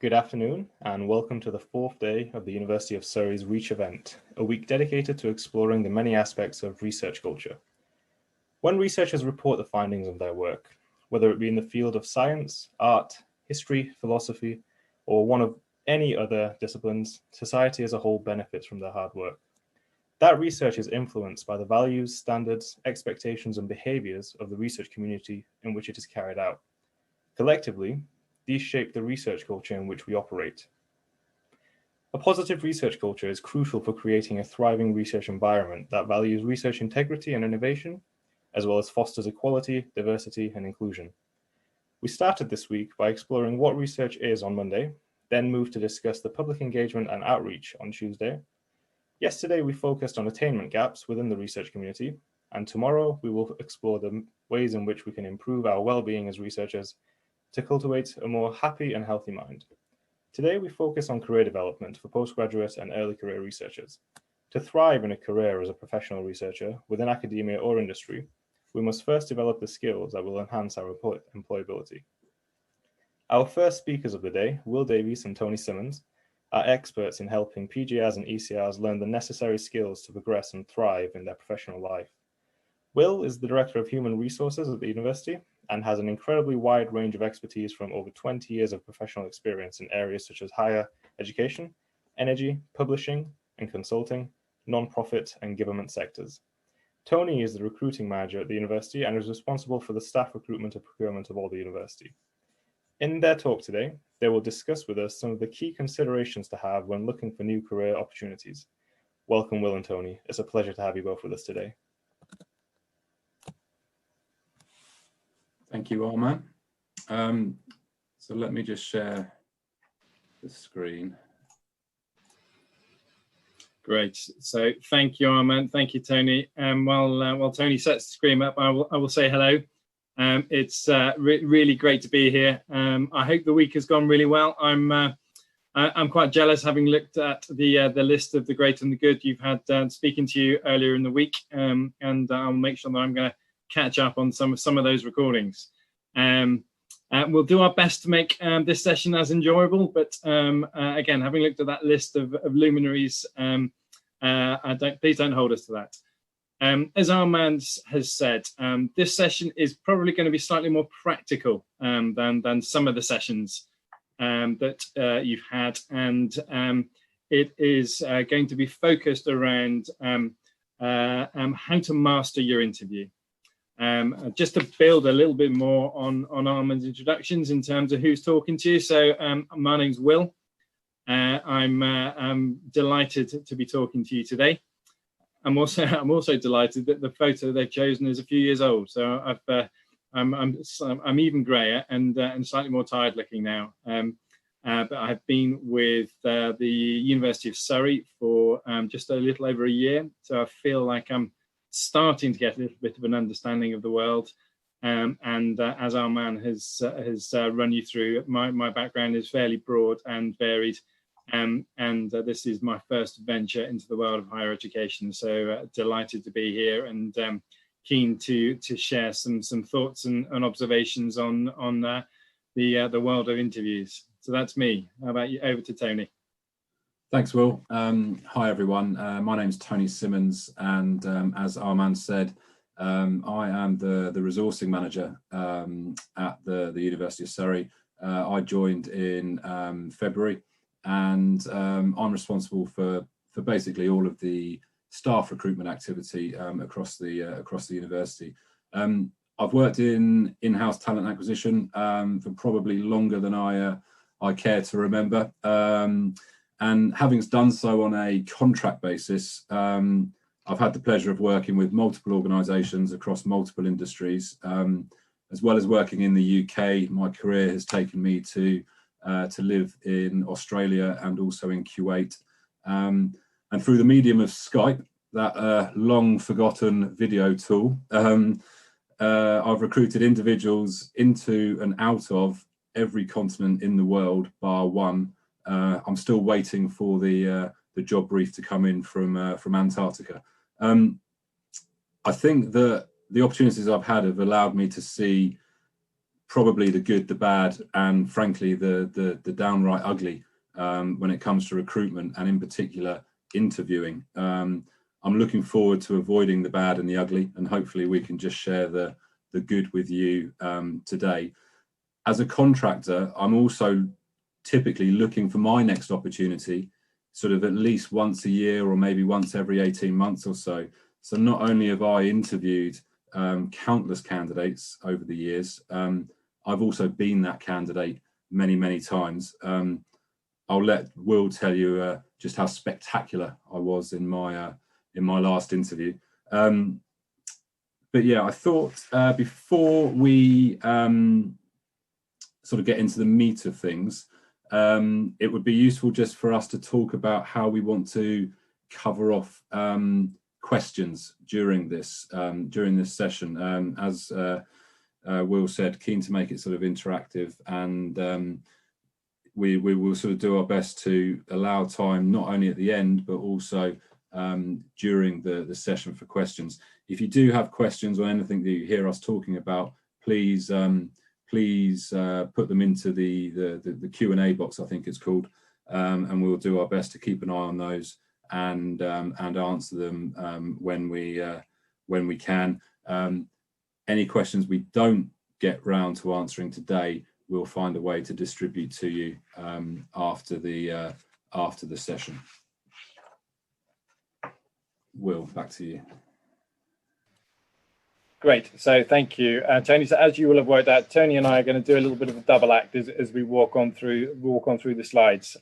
Good afternoon and welcome to the fourth day of the University of Surrey's REACH event, a week dedicated to exploring the many aspects of research culture. When researchers report the findings of their work, whether it be in the field of science, art, history, philosophy, or one of any other disciplines, society as a whole benefits from their hard work. That research is influenced by the values, standards, expectations, and behaviors of the research community in which it is carried out. Collectively, these shape the research culture in which we operate. A positive research culture is crucial for creating a thriving research environment that values research integrity and innovation, as well as fosters equality, diversity, and inclusion. We started this week by exploring what research is on Monday, then moved to discuss the public engagement and outreach on Tuesday. Yesterday, we focused on attainment gaps within the research community, and tomorrow we will explore the ways in which we can improve our well-being as researchers to cultivate a more happy and healthy mind. Today, we focus on career development for postgraduate and early career researchers. To thrive in a career as a professional researcher within academia or industry, we must first develop the skills that will enhance our employability. Our first speakers of the day, Davies and Tony Simmonds, are experts in helping PGRs and ECRs learn the necessary skills to progress and thrive in their professional life. Will is the Director of Human Resources at the university and has an incredibly wide range of expertise from over 20 years of professional experience in areas such as higher education, energy, publishing and consulting, non-profit and government sectors. Tony is the recruiting manager at the university and is responsible for the staff recruitment and procurement of all the university. In their talk today, they will discuss with us some of the key considerations to have when looking for new career opportunities. Welcome, Will and Tony. It's a pleasure to have you both with us today. Thank you, Arman. So let me just share the screen. Great. So thank you, Arman. Thank you, Tony. While Tony sets the screen up, I will say hello. It's really great to be here. I hope the week has gone really well. I'm quite jealous, having looked at the list of the great and the good you've had speaking to you earlier in the week, and I'll make sure that I'm going to catch up on some of those recordings. We'll do our best to make this session as enjoyable, but again, having looked at that list of luminaries, please don't hold us to that. As Armand has said, this session is probably going to be slightly more practical than some of the sessions that you've had, and it is going to be focused around how to master your interview. Just to build a little bit more on Armand's introductions in terms of who's talking to you. So my name's Will. I'm delighted to be talking to you today. I'm also delighted that the photo they've chosen is a few years old. So I'm even grayer and slightly more tired looking now. But I've been with the University of Surrey for just a little over a year. So I feel like I'm starting to get a little bit of an understanding of the world, and as Arman has run you through, my background is fairly broad and varied, and this is my first venture into the world of higher education. So delighted to be here and keen to share some thoughts and observations on the world of interviews. So that's me. How about you? Over to Tony. Thanks, Will. Hi, everyone. My name's Tony Simmonds, and as Arman said, I am the resourcing manager at the University of Surrey. I joined in February, and I'm responsible for basically all of the staff recruitment activity across the university. I've worked in-house talent acquisition for probably longer than I care to remember. And having done so on a contract basis, I've had the pleasure of working with multiple organisations across multiple industries, as well as working in the UK. My career has taken me to live in Australia and also in Kuwait. And through the medium of Skype, that long forgotten video tool, I've recruited individuals into and out of every continent in the world, bar one. I'm still waiting for the job brief to come in from Antarctica. I think that the opportunities I've had have allowed me to see probably the good, the bad, and frankly the downright ugly when it comes to recruitment, and in particular interviewing. I'm looking forward to avoiding the bad and the ugly, and hopefully we can just share the good with you today. As a contractor, I'm also typically looking for my next opportunity sort of at least once a year, or maybe once every 18 months or so. So not only have I interviewed countless candidates over the years, I've also been that candidate many times. I'll let Will tell you just how spectacular I was in my last interview. But yeah, I thought before we sort of get into the meat of things, it would be useful just for us to talk about how we want to cover off questions during this session. As Will said, keen to make it sort of interactive, and we will sort of do our best to allow time not only at the end but also during the session for questions. If you do have questions on anything that you hear us talking about, please put them into the Q&A box, I think it's called, and we'll do our best to keep an eye on those and answer them when we can. Any questions we don't get round to answering today, we'll find a way to distribute to you after the session. Will, back to you. Great, so thank you, Tony. So as you will have worked out, Tony and I are going to do a little bit of a double act as we walk on through the slides.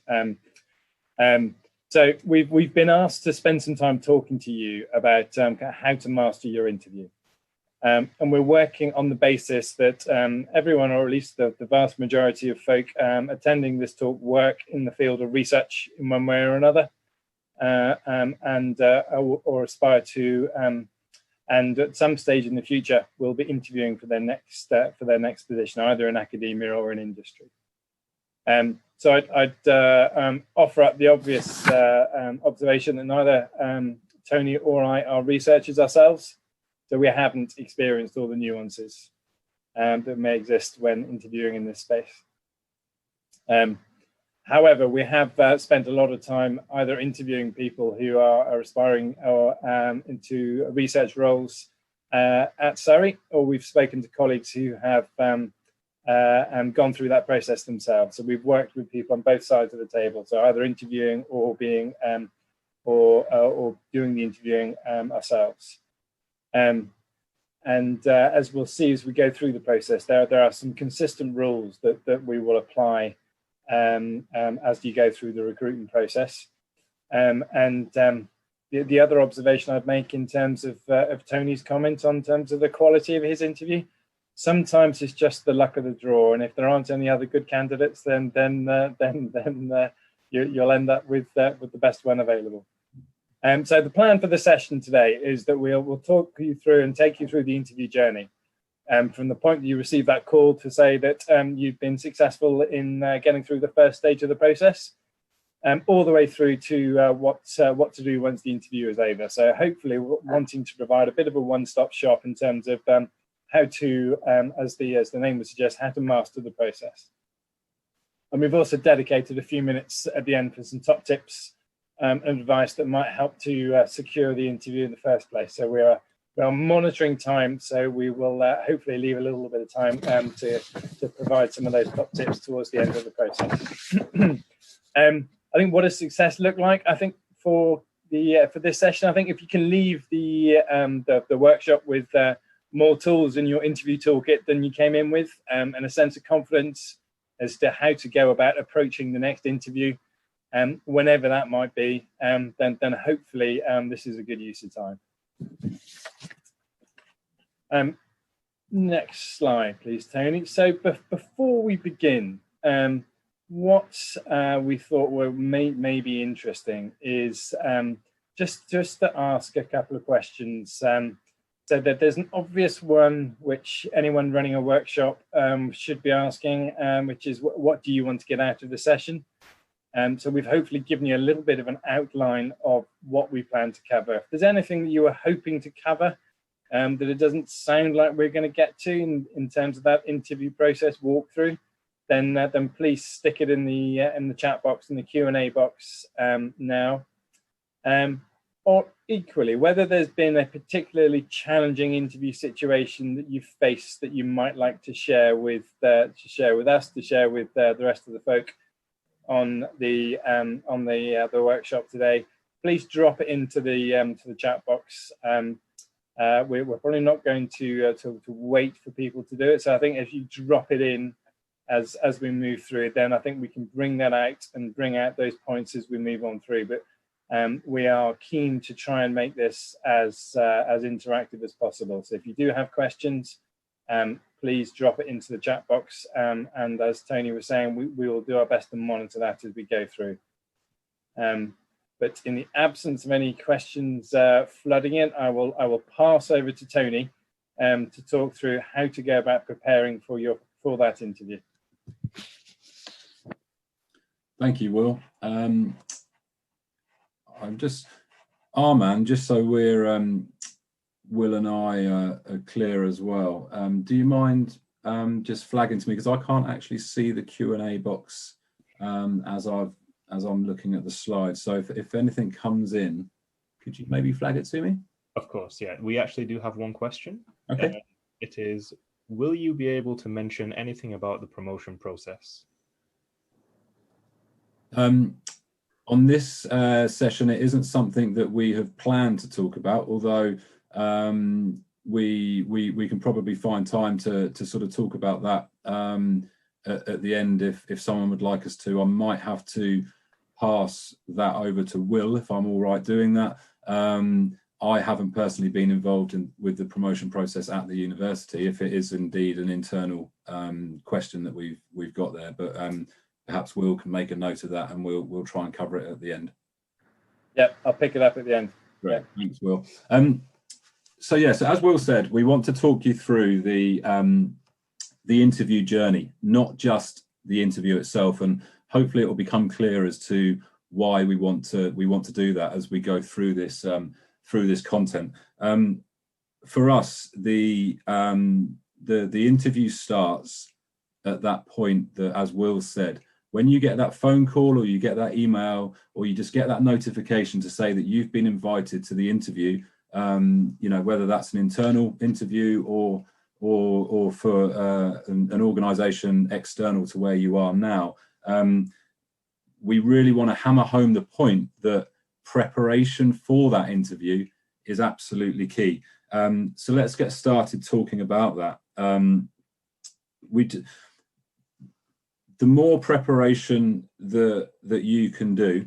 So we've been asked to spend some time talking to you about how to master your interview, and we're working on the basis that everyone, or at least the vast majority of folk attending this talk, work in the field of research in one way or another, or aspire to. And at some stage in the future, will be interviewing for their next position, either in academia or in industry. So I'd offer up the obvious observation that neither Tony or I are researchers ourselves, so we haven't experienced all the nuances that may exist when interviewing in this space. However, we have spent a lot of time either interviewing people who are aspiring or into research roles at Surrey, or we've spoken to colleagues who have gone through that process themselves. So we've worked with people on both sides of the table, so either interviewing or being or doing the interviewing ourselves. And as we'll see as we go through the process, there are some consistent rules that we will apply as you go through the recruitment process. The other observation I'd make in terms of Tony's comment on terms of the quality of his interview, sometimes it's just the luck of the draw, and if there aren't any other good candidates, then you'll end up with the best one available. So the plan for the session today is that we'll talk you through and take you through the interview journey. From the point that you receive that call to say that you've been successful in getting through the first stage of the process, all the way through to what to do once the interview is over. So hopefully wanting to provide a bit of a one-stop shop in terms of how to, as the name would suggest, how to master the process. And we've also dedicated a few minutes at the end for some top tips and advice that might help to secure the interview in the first place. So we are monitoring time, so we will hopefully leave a little bit of time to provide some of those top tips towards the end of the process. I think what does success look like? I think for this session, I think if you can leave the workshop with more tools in your interview toolkit than you came in with, and a sense of confidence as to how to go about approaching the next interview, whenever that might be, then hopefully this is a good use of time. Next slide, please, Tony. So before we begin, what we thought may be interesting is just to ask a couple of questions. So that there's an obvious one which anyone running a workshop should be asking, which is what do you want to get out of the session? So we've hopefully given you a little bit of an outline of what we plan to cover. If there's anything that you were hoping to cover that it doesn't sound like we're going to get to in terms of that interview process walkthrough, then please stick it in the chat box, in the Q&A box now. Or equally, whether there's been a particularly challenging interview situation that you've faced that you might like to share with us, to share with the rest of the folk on the workshop today, please drop it into the chat box. We're probably not going to wait for people to do it. So I think if you drop it in as we move through it, then I think we can bring that out and bring out those points as we move on through. But we are keen to try and make this as interactive as possible. So if you do have questions, please drop it into the chat box. And as Tony was saying, we will do our best to monitor that as we go through. But in the absence of any questions flooding in, I will pass over to Tony to talk through how to go about preparing for that interview. Thank you, Will. I'm just, Arman, just so we're Will and I are clear as well. Do you mind just flagging to me, because I can't actually see the Q&A box as I'm looking at the slide. So if anything comes in, could you maybe flag it to me? Of course, yeah. We actually do have one question. Okay. It is, will you be able to mention anything about the promotion process? On this session, it isn't something that we have planned to talk about, although we can probably find time to sort of talk about that at the end if someone would like us to. I might have to pass that over to Will if I'm all right doing that. I haven't personally been involved with the promotion process at the university, if it is indeed an internal question that we've got there, but perhaps Will can make a note of that and we'll try and cover it at the end. Yep, I'll pick it up at the end. Great, yeah. Thanks, Will. So as Will said, we want to talk you through the interview journey, not just the interview itself, and hopefully it will become clear as to why we want to do that as we go through this content. For us, the interview starts at that point that, as Will said, when you get that phone call or you get that email or you just get that notification to say that you've been invited to the interview, whether that's an internal interview or for an organisation external to where you are now, we really want to hammer home the point that preparation for that interview is absolutely key. So let's get started talking about that. The more preparation that you can do,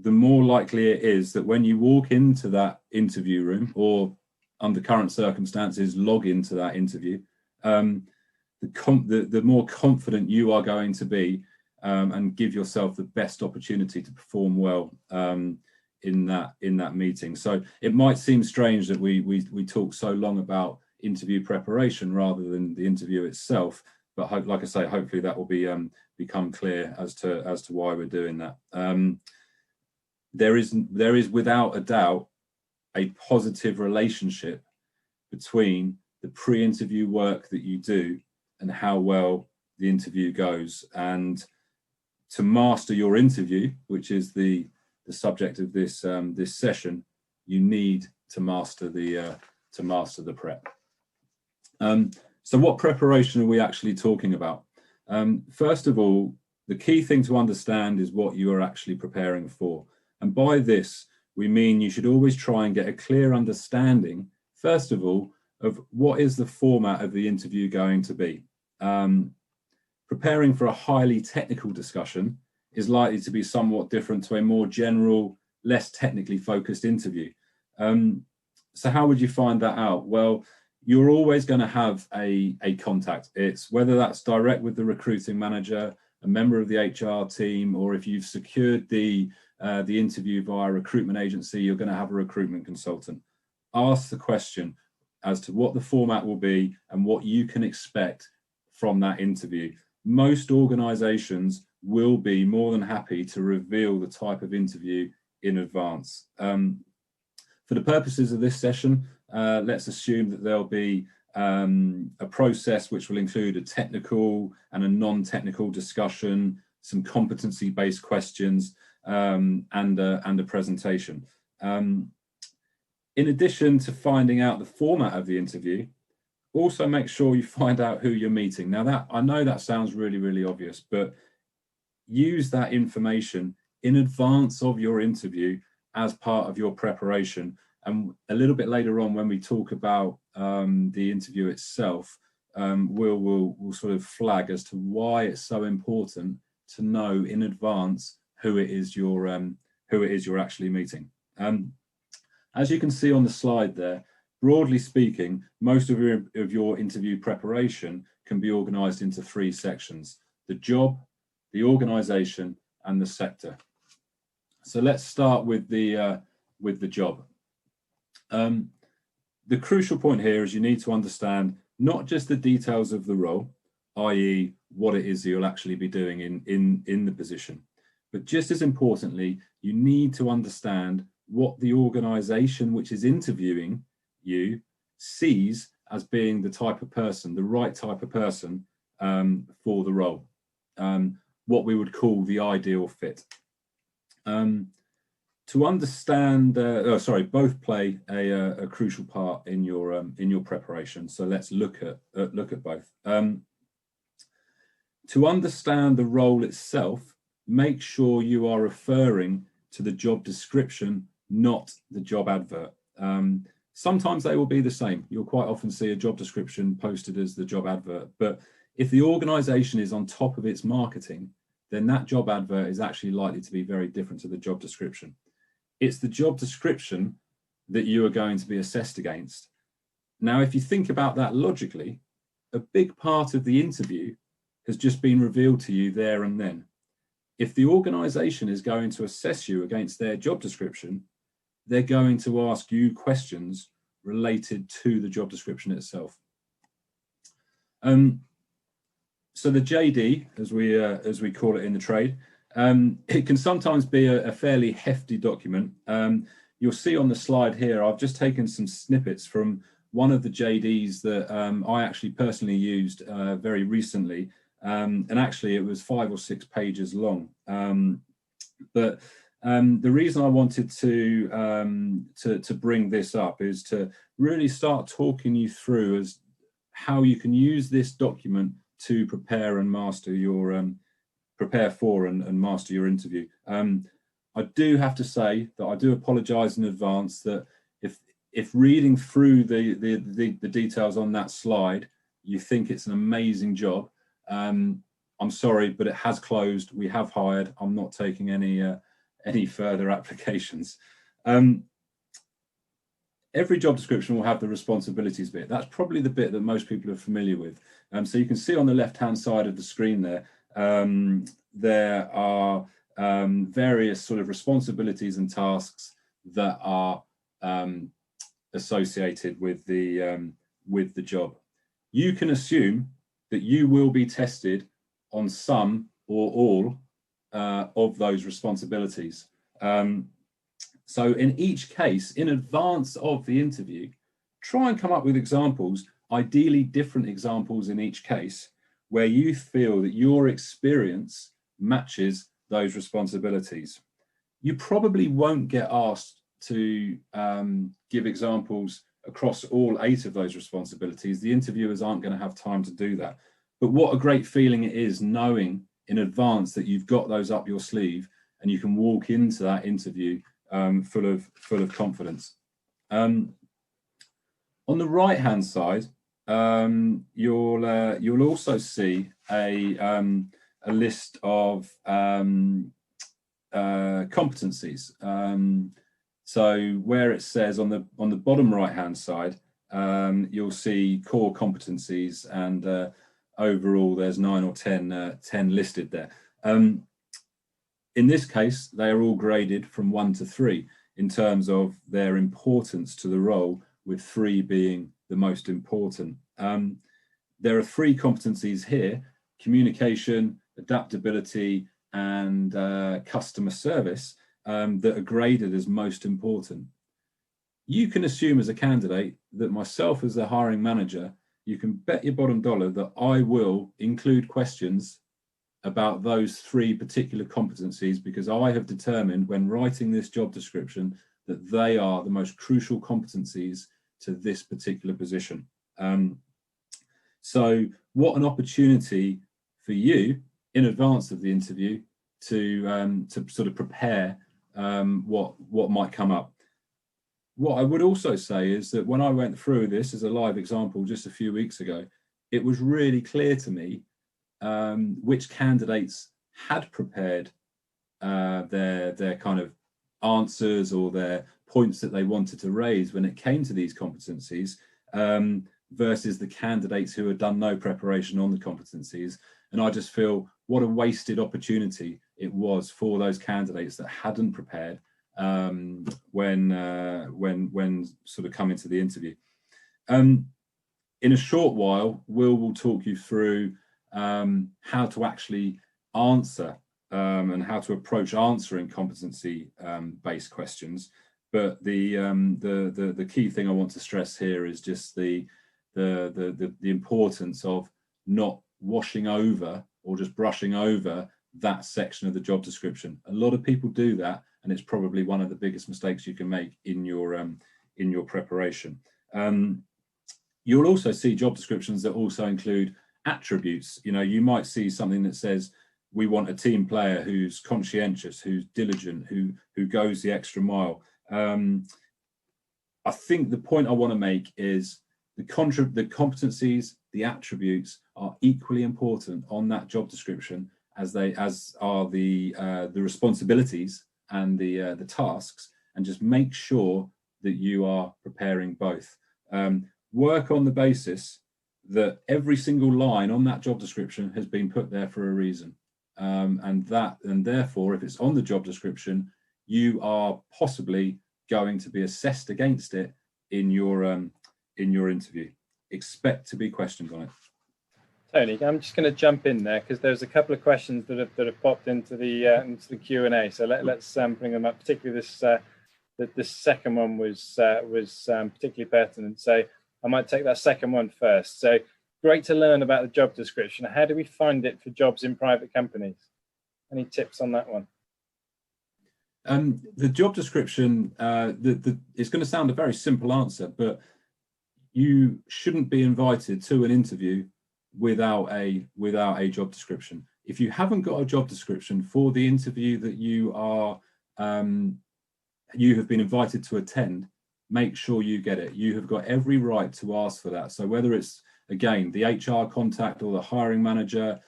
the more likely it is that when you walk into that interview room, or under current circumstances, log into that interview, the more confident you are going to be and give yourself the best opportunity to perform well in that meeting. So it might seem strange that we talk so long about interview preparation rather than the interview itself, but like I say, hopefully that will become clear as to why we're doing that. There is without a doubt a positive relationship between the pre-interview work that you do and how well the interview goes. And to master your interview, which is the subject of this session, you need to master the prep. So what preparation are we actually talking about? First of all, the key thing to understand is what you are actually preparing for. And by this, we mean you should always try and get a clear understanding, first of all, of what is the format of the interview going to be. Preparing for a highly technical discussion is likely to be somewhat different to a more general, less technically focused interview. So how would you find that out? Well, you're always going to have a contact. It's whether that's direct with the recruiting manager, a member of the HR team, or if you've secured the interview via a recruitment agency, you're going to have a recruitment consultant. Ask the question as to what the format will be and what you can expect from that interview. Most organisations will be more than happy to reveal the type of interview in advance. For the purposes of this session, let's assume that there'll be a process which will include a technical and a non-technical discussion, some competency-based questions, and a presentation. In addition to finding out the format of the interview, also make sure you find out who you're meeting. Now, I know that sounds really, really obvious, but use that information in advance of your interview as part of your preparation. And a little bit later on, when we talk about the interview itself, we'll sort of flag as to why it's so important to know in advance who it is you're actually meeting. As you can see on the slide there, broadly speaking, most of your interview preparation can be organised into 3 sections: the job, the organisation, and the sector. So let's start with the job. The crucial point here is you need to understand not just the details of the role, i.e. what it is that you'll actually be doing in the position, but just as importantly, you need to understand what the organisation which is interviewing you sees as being the type of person, the right type of person for the role, what we would call the ideal fit. To understand, both play a crucial part in your preparation. So let's look at both. To understand the role itself, make sure you are referring to the job description, not the job advert. Sometimes they will be the same. You'll quite often see a job description posted as the job advert, but if the organisation is on top of its marketing, then that job advert is actually likely to be very different to the job description. It's the job description that you are going to be assessed against. Now, if you think about that logically, a big part of the interview has just been revealed to you there and then. If the organisation is going to assess you against their job description, they're going to ask you questions related to the job description itself. So the JD, as we call it in the trade, it can sometimes be a fairly hefty document. You'll see on the slide here, I've just taken some snippets from one of the JDs that I actually personally used very recently. And actually it was 5 or 6 pages long. But the reason I wanted to bring this up is to really start talking you through as how you can use this document to prepare and master your prepare for and master your interview. I do have to say that I do apologise in advance that if reading through the details on that slide, you think it's an amazing job, I'm sorry, but it has closed. We have hired. I'm not taking any further applications. Every job description will have the responsibilities bit. That's probably the bit that most people are familiar with. So you can see on the left-hand side of the screen there, there are various sort of responsibilities and tasks that are associated with the job. You can assume that you will be tested on some or all of those responsibilities. So in each case, in advance of the interview, try and come up with examples, ideally different examples in each case, where you feel that your experience matches those responsibilities. You probably won't get asked to give examples across all 8 of those responsibilities. The interviewers aren't going to have time to do that. But what a great feeling it is knowing in advance that you've got those up your sleeve and you can walk into that interview full of confidence. On the right-hand side, you'll also see a list of competencies. So where it says on the bottom right-hand side, you'll see core competencies, and overall there's 9 or 10 listed there. In this case, they are all graded from 1 to 3 in terms of their importance to the role, with 3 being the most important. There are 3 competencies here: communication, adaptability, and customer service, that are graded as most important. you can assume as a candidate that myself as the hiring manager, you can bet your bottom dollar that I will include questions about those 3 particular competencies, because I have determined when writing this job description that they are the most crucial competencies to this particular position. So what an opportunity for you in advance of the interview to sort of prepare what might come up. What I would also say is that when I went through this as a live example just a few weeks ago, it was really clear to me which candidates had prepared their kind of answers or their points that they wanted to raise when it came to these competencies, versus the candidates who had done no preparation on the competencies. And I just feel what a wasted opportunity it was for those candidates that hadn't prepared when sort of coming to the interview. In a short while, will talk you through how to actually answer and how to approach answering competency based questions. But the key thing I want to stress here is just the importance of not washing over or just brushing over that section of the job description. A lot of people do that, and it's probably one of the biggest mistakes you can make in your preparation. You'll also see job descriptions that also include attributes. You know, you might see something that says we want a team player who's conscientious, who's diligent, who goes the extra mile. I think the point I want to make is the competencies, the attributes are equally important on that job description as are the responsibilities and the tasks, and just make sure that you are preparing both. Work on the basis that every single line on that job description has been put there for a reason, and therefore, if it's on the job description, you are possibly going to be assessed against it in your interview. Expect to be questioned on it. Tony, I'm just going to jump in there because there's a couple of questions that have popped into the Q&A. So let's bring them up. Particularly this second one was particularly pertinent. So I might take that second one first. So great to learn about the job description. How do we find it for jobs in private companies? Any tips on that one? The job description, it's going to sound a very simple answer, but you shouldn't be invited to an interview without a job description. If you haven't got a job description for the interview that you have been invited to attend, make sure you get it. You have got every right to ask for that. So whether it's, again, the HR contact or the hiring manager,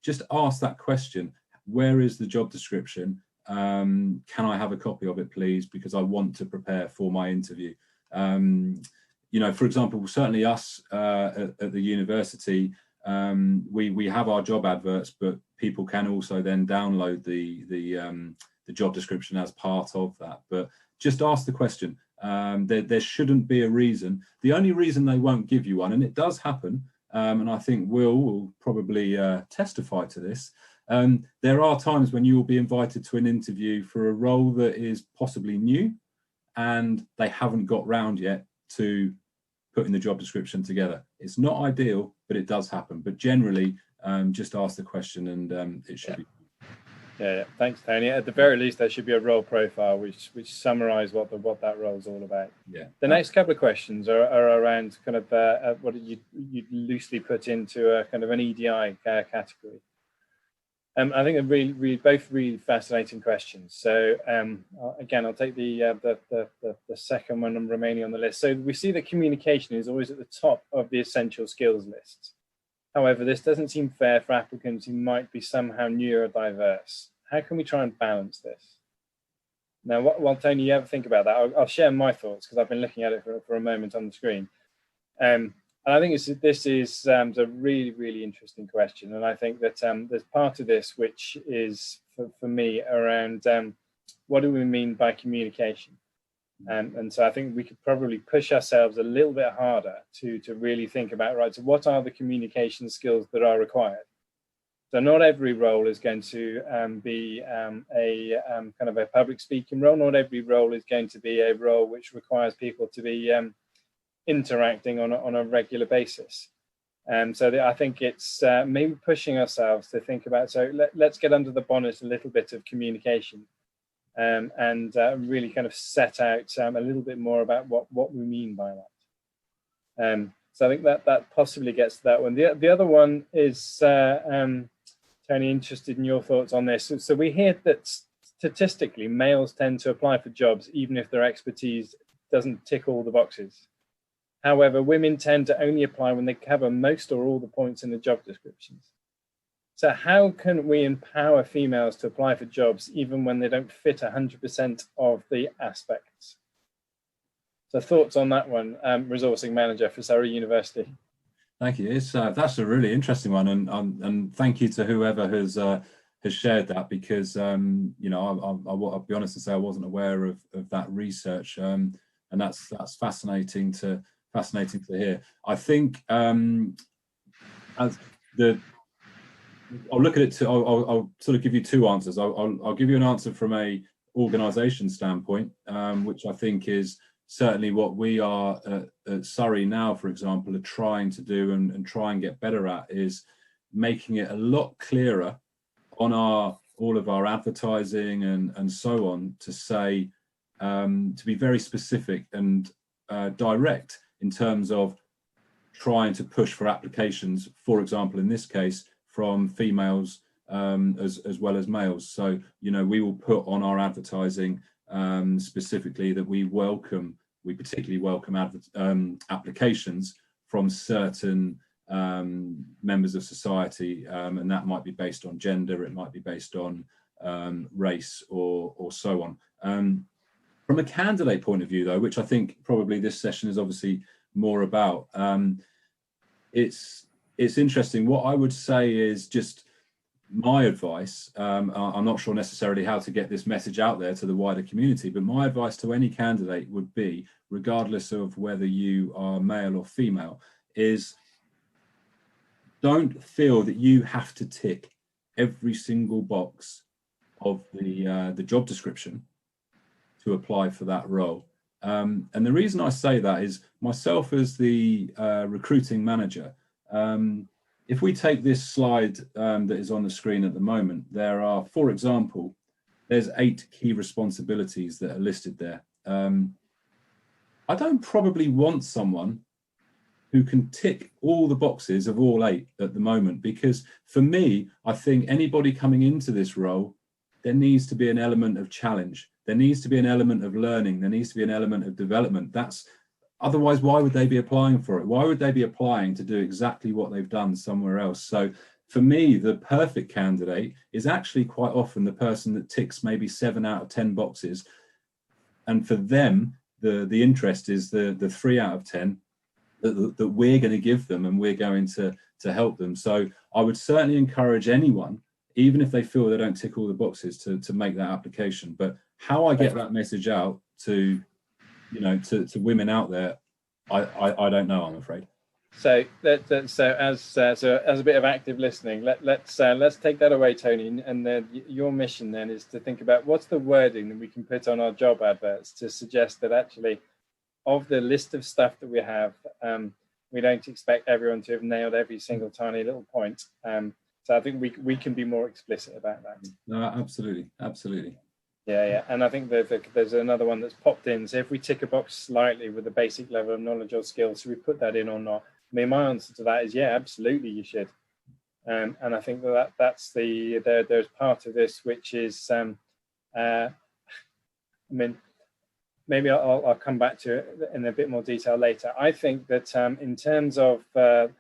just ask that question. Where is the job description? Can I have a copy of it, please? Because I want to prepare for my interview. You know, for example, certainly us at the university, we have our job adverts, but people can also then download the job description as part of that. But just ask the question. There shouldn't be a reason. The only reason they won't give you one, and it does happen, and I think will probably testify to this, there are times when you will be invited to an interview for a role that is possibly new and they haven't got round yet to putting the job description together. It's not ideal, but it does happen. But generally, just ask the question and it should be. Yeah, thanks, Tony. At the very least, there should be a role profile which summarise what that role is all about. Yeah. The next couple of questions are around kind of what you loosely put into a kind of an EDI category. I think they're both really fascinating questions. So again, I'll take the second one remaining on the list. So we see that communication is always at the top of the essential skills list. However, this doesn't seem fair for applicants who might be somehow neurodiverse. How can we try and balance this? Now, while Tony, you ever think about that, I'll share my thoughts because I've been looking at it for a moment on the screen. And I think this is a really, really interesting question. And I think that there's part of this which is, for me, around what do we mean by communication? And so I think we could probably push ourselves a little bit harder to really think about, right, so what are the communication skills that are required? So not every role is going to be a kind of a public speaking role. Not every role is going to be a role which requires people to be interacting on a regular basis. So I think it's maybe pushing ourselves to think about, so let's get under the bonnet a little bit of communication and really kind of set out a little bit more about what we mean by that. So I think that possibly gets to that one. The other one is, Tony, interested in your thoughts on this. So we hear that statistically males tend to apply for jobs even if their expertise doesn't tick all the boxes. However, women tend to only apply when they cover most or all the points in the job descriptions. So how can we empower females to apply for jobs even when they don't fit 100% of the aspects? So thoughts on that one, resourcing manager for Surrey University. Thank you. That's a really interesting one, and thank you to whoever has shared that, because I'll be honest and say I wasn't aware of that research, and that's fascinating to hear. I think I'll look at it. I'll sort of give you two answers. I'll give you an answer from a organisation standpoint, which I think is certainly what we are at Surrey now, for example, are trying to do and try and get better at, is making it a lot clearer on all of our advertising and so on, to say, to be very specific and direct in terms of trying to push for applications, for example, in this case, from females as well as males. So, we will put on our advertising specifically that we particularly welcome applications from certain members of society, and that might be based on gender, it might be based on race or so on. From a candidate point of view, though, which I think probably this session is obviously more about, it's interesting. What I would say is just my advice. I'm not sure necessarily how to get this message out there to the wider community, but my advice to any candidate would be, regardless of whether you are male or female, is don't feel that you have to tick every single box of the job description to apply for that role. And the reason I say that is, myself as the recruiting manager, if we take this slide that is on the screen at the moment, there are, for example, there's 8 key responsibilities that are listed there. I don't probably want someone who can tick all the boxes of all 8 at the moment, because for me, I think anybody coming into this role, there needs to be an element of challenge. There needs to be an element of learning. There needs to be an element of development. Otherwise, why would they be applying for it? Why would they be applying to do exactly what they've done somewhere else? So for me, the perfect candidate is actually quite often the person that ticks maybe 7 out of 10 boxes. And for them, the interest is the 3 out of 10 that we're going to give them, and we're going to help them. So I would certainly encourage anyone, even if they feel they don't tick all the boxes, to make that application. But how I get that message out to women out there, I don't know, I'm afraid. So as a bit of active listening, let's take that away, Tony. And your mission then is to think about what's the wording that we can put on our job adverts to suggest that actually, of the list of stuff that we have, we don't expect everyone to have nailed every single tiny little point. So I think we can be more explicit about that. No, absolutely. Yeah, and I think there's another one that's popped in. So if we tick a box slightly with a basic level of knowledge or skill, so we put that in or not? I mean, my answer to that is yeah, absolutely, you should. And I think that's there's part of this which is, I mean, maybe I'll come back to it in a bit more detail later. I think that in terms of the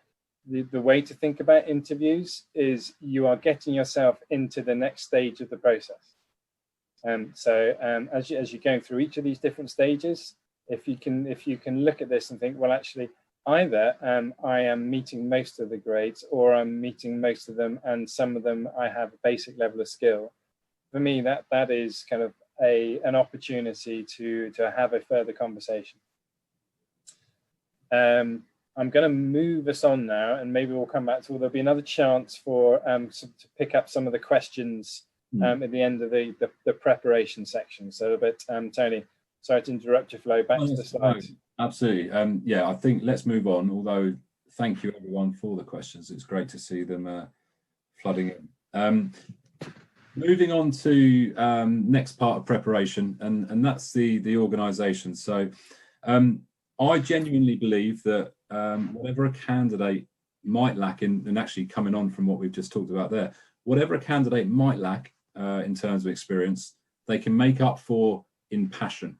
way to think about interviews is you are getting yourself into the next stage of the process. So as you're going through each of these different stages, if you can look at this and think, well, actually, either I am meeting most of the grades, or I'm meeting most of them, and some of them I have a basic level of skill. For me, that is kind of an opportunity to have a further conversation. I'm going to move us on now, and maybe we'll come back to, there'll be another chance for to pick up some of the questions at the end of the preparation section. So, but Tony, sorry to interrupt your flow. Back to the slides. No, absolutely. Yeah, I think let's move on. Although, thank you everyone for the questions. It's great to see them flooding in. Moving on to next part of preparation, and that's the organisation. So, I genuinely believe that whatever a candidate might lack in actually coming on from what we've just talked about there, whatever a candidate might lack in terms of experience, they can make up for in passion.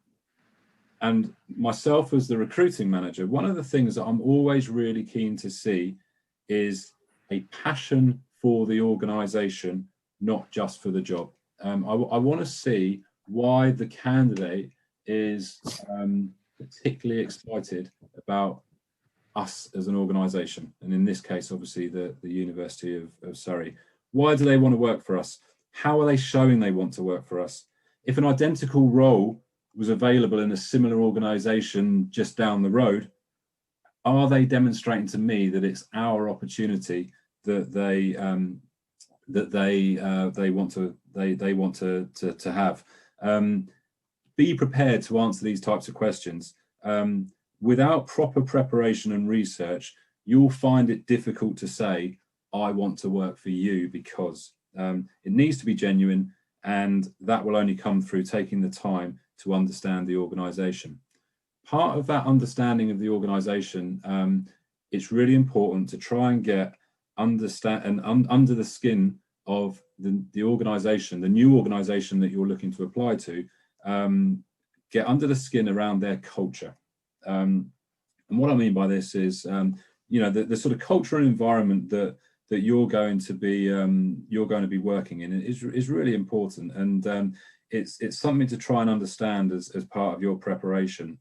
And myself as the recruiting manager, one of the things that I'm always really keen to see is a passion for the organisation, not just for the job. I want to see why the candidate is particularly excited about us as an organisation, and in this case, obviously, the University of Surrey. Why do they want to work for us? How are they showing they want to work for us? If an identical role was available in a similar organisation just down the road, are they demonstrating to me that it's our opportunity that they want to have? Be prepared to answer these types of questions. Without proper preparation and research, you'll find it difficult to say, I want to work for you, because it needs to be genuine, and that will only come through taking the time to understand the organisation. Part of that understanding of the organisation, it's really important to try and get under the skin of the organisation, the new organisation that you're looking to apply to, get under the skin around their culture. And what I mean by this is, the sort of culture and environment that you're going to be working in is really important, and it's something to try and understand as part of your preparation.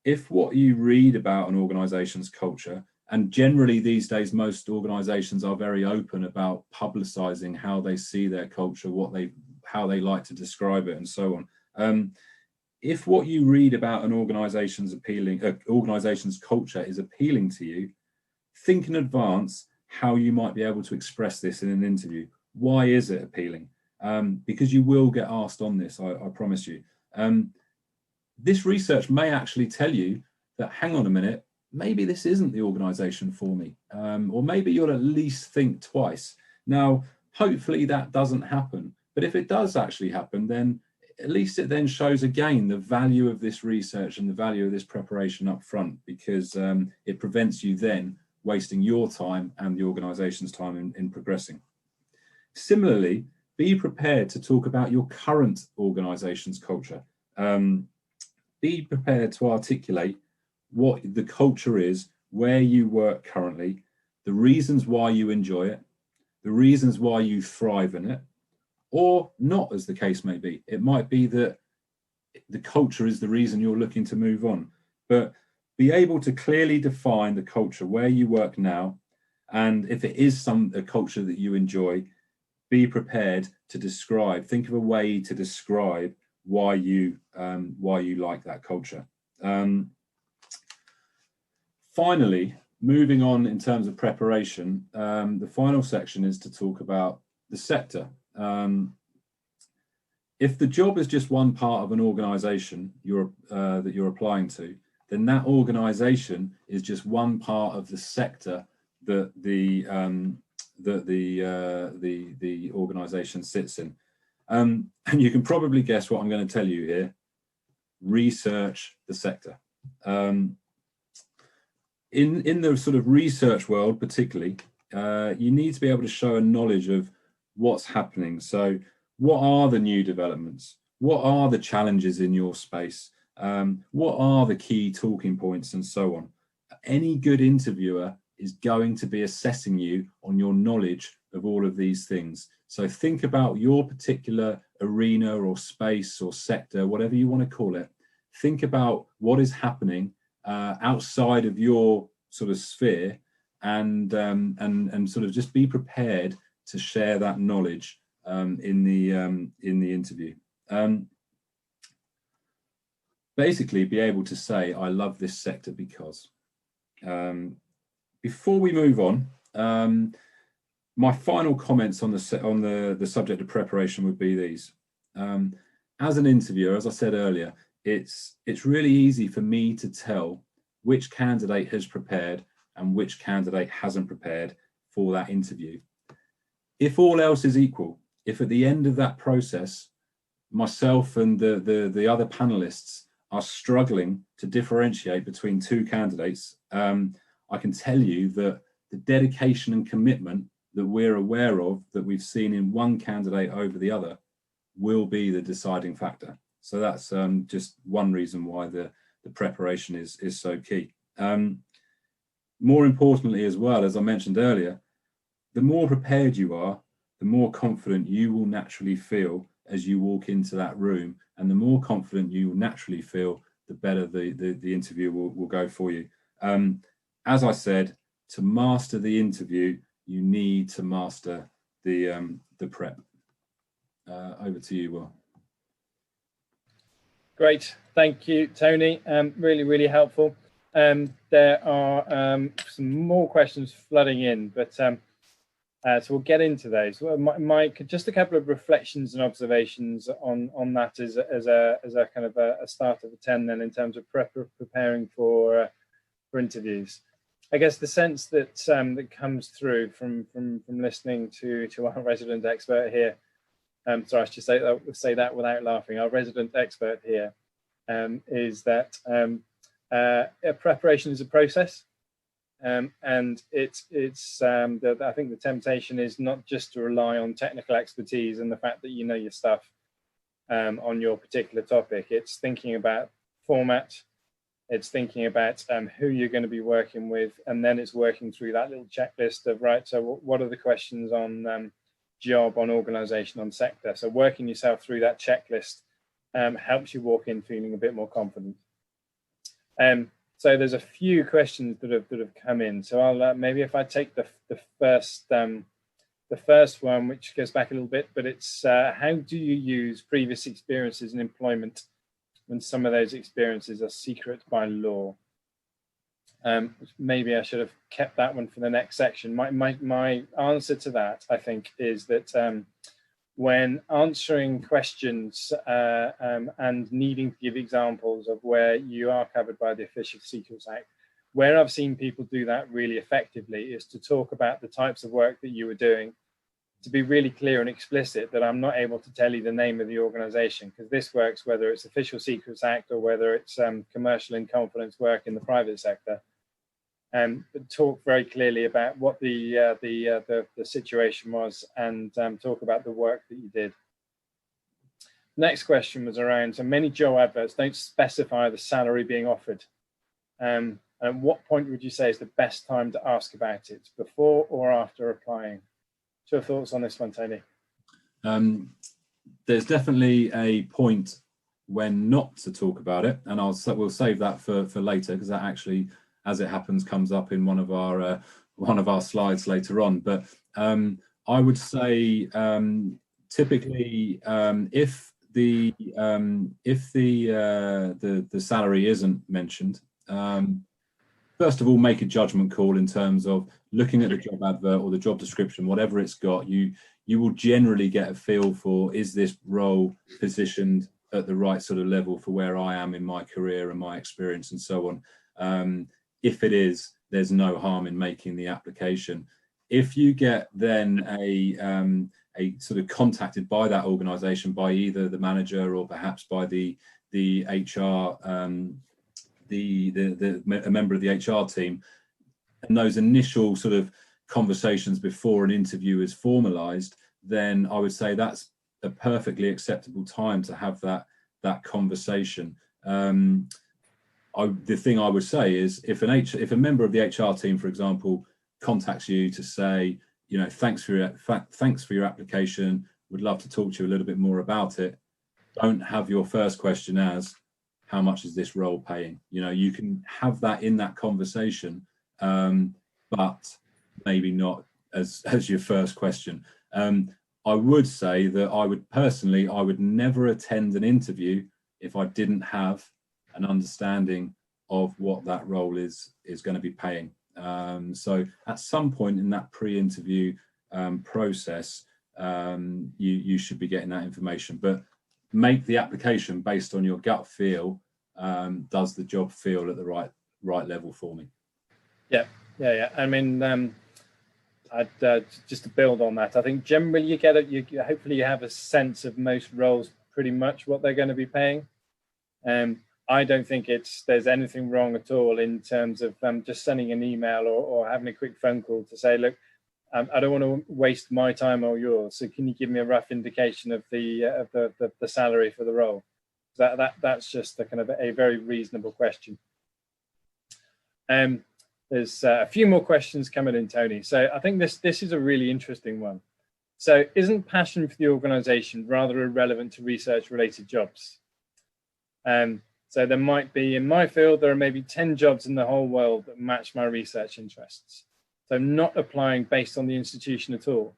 If what you read about an organisation's culture, and generally these days most organisations are very open about publicising how they see their culture, how they like to describe it, and so on. If what you read about an organisation's culture is appealing to you, think in advance how you might be able to express this in an interview. Why is it appealing? Because you will get asked on this, I promise you. This research may actually tell you that, hang on a minute, maybe this isn't the organisation for me, or maybe you'll at least think twice. Now, hopefully that doesn't happen, but if it does actually happen, then at least it then shows again the value of this research and the value of this preparation up front, because it prevents you then wasting your time and the organisation's time in progressing. Similarly, be prepared to talk about your current organisation's culture. Be prepared to articulate what the culture is, where you work currently, the reasons why you enjoy it, the reasons why you thrive in it, or not, as the case may be. It might be that the culture is the reason you're looking to move on, but be able to clearly define the culture where you work now, and if it is a culture that you enjoy, be prepared to describe. Think of a way to describe why you like that culture. Finally, moving on in terms of preparation, the final section is to talk about the sector. If the job is just one part of an organisation that you're applying to, then that organisation is just one part of the sector that the organisation sits in. And you can probably guess what I'm going to tell you here. Research the sector. In the sort of research world, particularly, you need to be able to show a knowledge of what's happening. So what are the new developments? What are the challenges in your space? What are the key talking points, and so on? Any good interviewer is going to be assessing you on your knowledge of all of these things. So think about your particular arena or space or sector, whatever you want to call it. Think about what is happening outside of your sort of sphere, and sort of just be prepared to share that knowledge in the interview. Basically, be able to say, I love this sector because. Before we move on, my final comments on the subject of preparation would be these. As an interviewer, as I said earlier, it's really easy for me to tell which candidate has prepared and which candidate hasn't prepared for that interview. If all else is equal, if at the end of that process, myself and the other panelists are struggling to differentiate between two candidates, I can tell you that the dedication and commitment that we're aware of, that we've seen in one candidate over the other, will be the deciding factor. So that's just one reason why the preparation is so key. More importantly as well, as I mentioned earlier, the more prepared you are, the more confident you will naturally feel as you walk into that room, and the more confident you will naturally feel, the better the interview will go for you. As I said, to master the interview, you need to master the prep. Over to you, Will. Great, thank you, Tony. Really, really helpful. There are some more questions flooding in, but so we'll get into those. Well, Mike, just a couple of reflections and observations on that as a kind of a start of the 10 then, in terms of preparing for interviews. I guess the sense that that comes through from listening to our resident expert here. Sorry, I should say that without laughing. Our resident expert here is that preparation is a process, and I think the temptation is not just to rely on technical expertise and the fact that you know your stuff on your particular topic. It's thinking about format. It's thinking about who you're going to be working with, and then it's working through that little checklist of, right, so what are the questions on job, on organisation, on sector. So working yourself through that checklist helps you walk in feeling a bit more confident. So there's a few questions that have come in. So I'll maybe if I take the first one, which goes back a little bit, but it's how do you use previous experiences in employment when some of those experiences are secret by law? Maybe I should have kept that one for the next section. My answer to that, I think, is that when answering questions and needing to give examples of where you are covered by the Official Secrets Act, where I've seen people do that really effectively is to talk about the types of work that you were doing, to be really clear and explicit that I'm not able to tell you the name of the organisation, because this works whether it's Official Secrets Act or whether it's commercial in confidence work in the private sector. But talk very clearly about what the situation was, and talk about the work that you did. Next question was around, so many job adverts don't specify the salary being offered. And at what point would you say is the best time to ask about it, before or after applying? What's your thoughts on this one, Tony? There's definitely a point when not to talk about it, and we'll save that for later, because that actually, as it happens, comes up in one of our slides later on. But I would say typically if the salary isn't mentioned, first of all, make a judgment call in terms of looking at the job advert or the job description, whatever it's got. You will generally get a feel for, is this role positioned at the right sort of level for where I am in my career and my experience and so on. If it is, there's no harm in making the application. If you get then a sort of contacted by that organisation, by either the manager or perhaps by the HR, a member of the HR team, and those initial sort of conversations before an interview is formalised, then I would say that's a perfectly acceptable time to have that conversation. The thing I would say is, if a member of the HR team, for example, contacts you to say, you know, thanks for your application, would love to talk to you a little bit more about it, don't have your first question as, how much is this role paying? You know, you can have that in that conversation, but maybe not as your first question. I would say that I would never attend an interview if I didn't have an understanding of what that role is going to be paying. So at some point in that pre-interview process, you should be getting that information, but make the application based on your gut feel. Does the job feel at the right level for me? Yeah. I mean, I'd just to build on that, I think generally you get hopefully you have a sense of most roles pretty much what they're going to be paying. I don't think there's anything wrong at all in terms of just sending an email or having a quick phone call to say, look, I don't want to waste my time or yours, so can you give me a rough indication of the salary for the role? That's just a kind of a very reasonable question. There's a few more questions coming in, Tony. So I think this is a really interesting one. So isn't passion for the organisation rather irrelevant to research-related jobs? So there might be, in my field, there are maybe 10 jobs in the whole world that match my research interests. So I'm not applying based on the institution at all.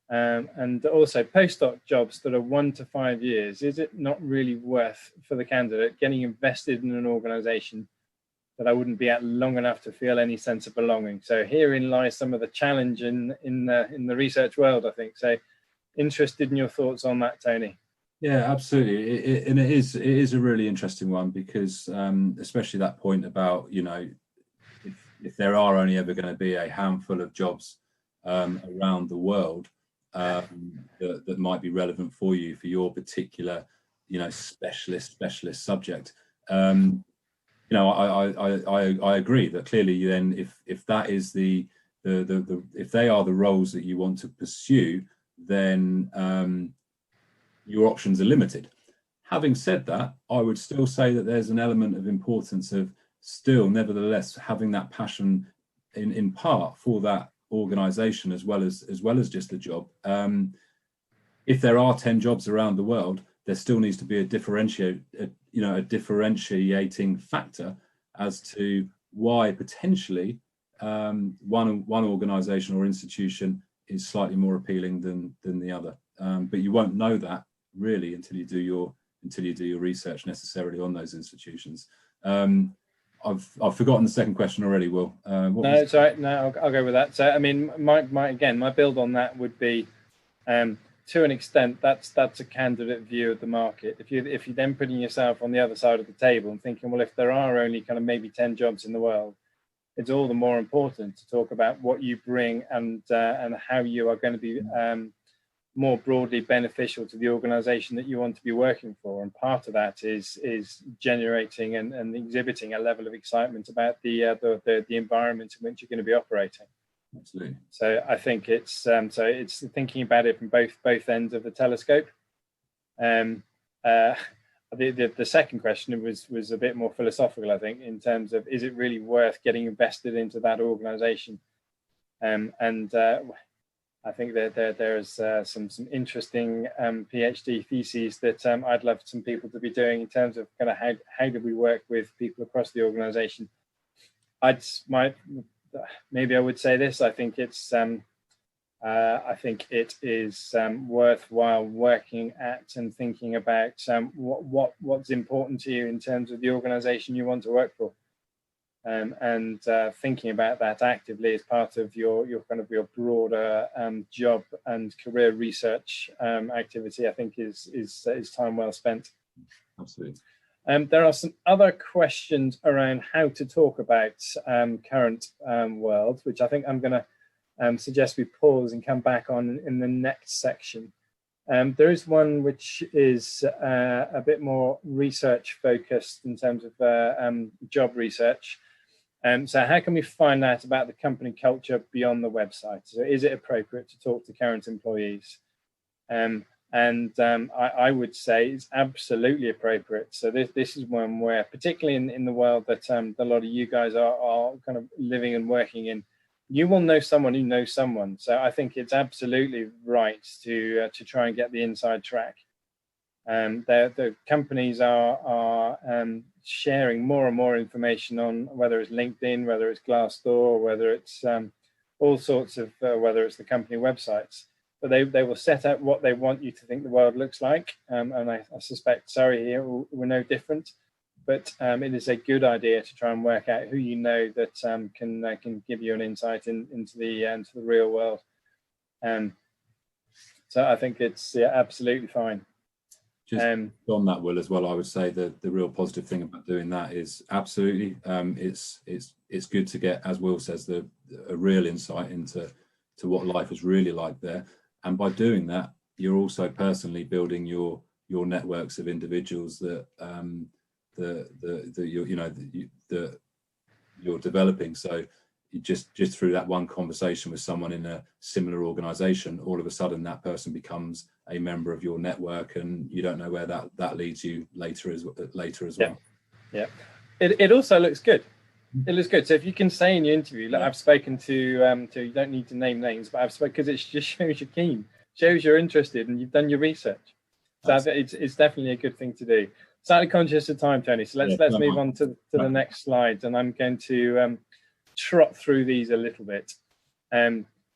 And also postdoc jobs that are 1 to 5 years, is it not really worth for the candidate getting invested in an organisation that I wouldn't be at long enough to feel any sense of belonging? So herein lies some of the challenge in the research world, I think. So interested in your thoughts on that, Tony. Yeah, absolutely. It is a really interesting one, because especially that point about, if there are only ever going to be a handful of jobs around the world that might be relevant for you for your particular, specialist subject. I agree that clearly then if that is if they are the roles that you want to pursue, then your options are limited. Having said that, I would still say that there's an element of importance of still, nevertheless, having that passion in part for that organisation as well as just a job. If there are 10 jobs around the world, there still needs to be a differentiating factor as to why potentially one organisation or institution is slightly more appealing than the other. But you won't know that really until you do your research necessarily on those institutions. I've forgotten the second question already, Will. No, it's all right. No, I'll go with that. So, I mean, my build on that would be, to an extent, that's a candidate view of the market. If you're then putting yourself on the other side of the table and thinking, well, if there are only kind of maybe 10 jobs in the world, it's all the more important to talk about what you bring and how you are going to be more broadly beneficial to the organisation that you want to be working for. And part of that is generating and exhibiting a level of excitement about the environment in which you're going to be operating. Absolutely. So I think it's thinking about it from both ends of the telescope. The second question was a bit more philosophical, I think, in terms of, is it really worth getting invested into that organisation? I think that there's some interesting PhD theses that I'd love some people to be doing in terms of kind of how do we work with people across the organisation. Maybe I would say this. I think it is worthwhile working at and thinking about what's important to you in terms of the organisation you want to work for. And thinking about that actively as part of your broader job and career research activity, I think is time well spent. Absolutely. There are some other questions around how to talk about current world, which I think I'm going to suggest we pause and come back on in the next section. There is one which is a bit more research focused in terms of job research. So how can we find out about the company culture beyond the website? So is it appropriate to talk to current employees? I would say it's absolutely appropriate. So this is one where, particularly in the world that a lot of you guys are kind of living and working in, you will know someone who knows someone. So I think it's absolutely right to try and get the inside track. The companies are sharing more and more information on whether it's LinkedIn, whether it's Glassdoor, whether it's all sorts of, whether it's the company websites. But they will set out what they want you to think the world looks like. And I suspect Surrey here we're no different. but it is a good idea to try and work out who you know that can give you an insight into the real world. So I think it's absolutely fine. Just on that, Will, as well, I would say that the real positive thing about doing that is absolutely it's good to get, as Will says, a real insight into what life is really like there. And by doing that, you're also personally building your networks of individuals that you're developing. So you just through that one conversation with someone in a similar organization, all of a sudden that person becomes a member of your network, and you don't know where that leads you later as well. Yeah, it also looks good. It looks good. So if you can say in your interview, like, I've spoken to you don't need to name names, but I've spoken, because it just shows you're keen, shows you're interested, and you've done your research. So it's definitely a good thing to do. Slightly conscious of time, Tony. So let's move on to the next slide, and I'm going to trot through these a little bit.